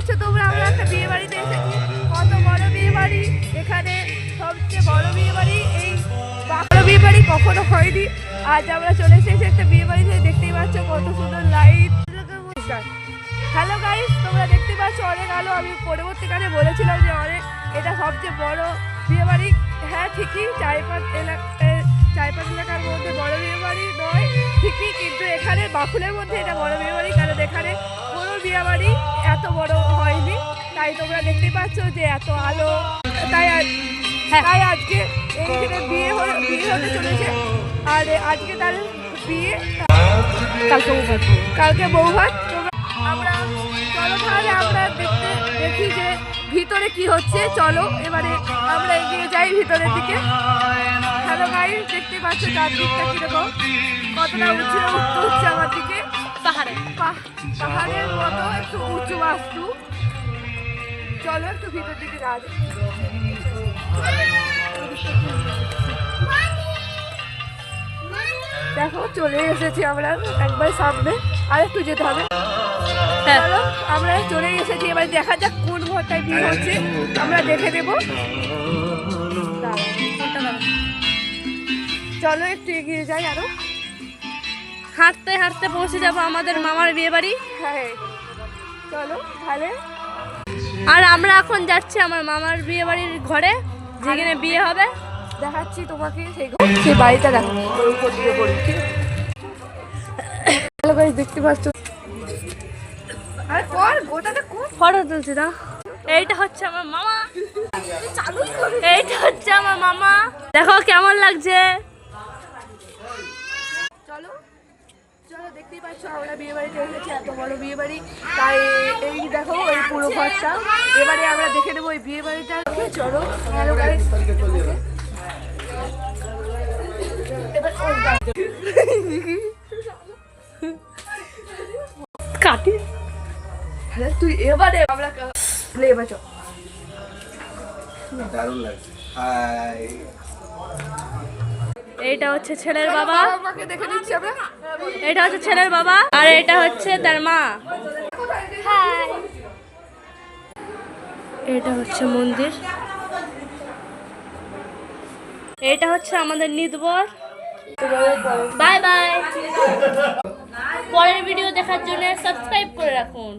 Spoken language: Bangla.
পাচ্ছ তোমরা, আমরা একটা বিয়ে বাড়িতে এসেছি। কত বড় বিয়ে বাড়ি, এখানে সবচেয়ে বড় বিয়ে বাড়ি। এই বড় বিয়ে বাড়ি কখনো হয়নি। আজ আমরা চলে এসেছি একটা বিয়ে বাড়িতে। দেখতেই পাচ্ছ কত সুন্দর লাইট। হ্যালো গাইস, তোমরা দেখতে পাচ্ছ অনেক আলো। আমি পরবর্তীকালে বলেছিলাম যে অনেক এটা সবচেয়ে বড় বিয়ে বাড়ি। হ্যাঁ ঠিকই, চাইপাট এলাকার মধ্যে বড় বিয়ে বাড়ি নয় ঠিকই, কিন্তু এখানে বাকুলের মধ্যে এটা বড় বিয়ে বাড়ি। কারণ এখানে কোনো বিয়ে বাড়ি এত বড় হয়নি। তাই তোমরা দেখতেই পাচ্ছ যে এত আলো। তাই আজকে এইখানে বিয়ে হতে চলেছে। আর আজকে তার বিয়ে, কালকে বৌভাত। আমরা চলো তাহলে আমরা দেখি যে ভিতরে কি হচ্ছে। চলো এবারে আমরা এগিয়ে যাই ভিতরের দিকে। হ্যালো গাইস, দেখতে পাচ্ছ চারদিকটা কিরকম, কতটা উঁচু উঠতে হচ্ছে আমার দিকে। পাহাড়ের মতো একটু উঁচু বাস্তু। চলো একটু ভিতর দিকে যাওয়া যায়। দেখো চলে এসেছি আমরা একবার সামনে, আর একটু যেতে হবে। চলো আমরা চলে এসেছি, এবার দেখা যাক কোন ঘরটায় বিয়ে হচ্ছে আমরা দেখে দেবো। চলো একটু এগিয়ে যাই, আরো হাঁটতে হাঁটতে পৌঁছে যাবো আমাদের মামার বিয়ে বাড়ি। হ্যাঁ চলো তাহলে। আর আমরা এখন যাচ্ছি আমার মামার বিয়ে বাড়ির ঘরে, যেখানে বিয়ে হবে। দেখাচ্ছি তোমাকে সেই বাড়িটা। দেখো দেখতে পাচ্ছ, ফটো তুলছি না। এইটা হচ্ছে আমার মামা, এইটা হচ্ছে আমার মামা। দেখো কেমন লাগছে। চলো চলো, দেখতেই পাচ্ছ আমরা বিয়ে বাড়িতে এসেছি, এত বড় বিয়ে বাড়ি। তাই এই দেখো এই পুরো ঘরটা। এবারে আমরা দেখে নেবো এই বিয়ে বাড়িটা। চলো হ্যালো গাইস, কাটি তুই এবারে আমরা এবার চল। দারুণ লাগছে। হাই, এইটা হচ্ছে ছেলের বাবা, আমাকে দেখে দিচ্ছি আমরা। এটা হচ্ছে ছেলের বাবা, আর এটা হচ্ছে তার মা। এটা হচ্ছে মন্দির, এটা হচ্ছে আমাদের নিতবর। Bye bye. পরের ভিডিও দেখার জন্য সাবস্ক্রাইব করে রাখুন।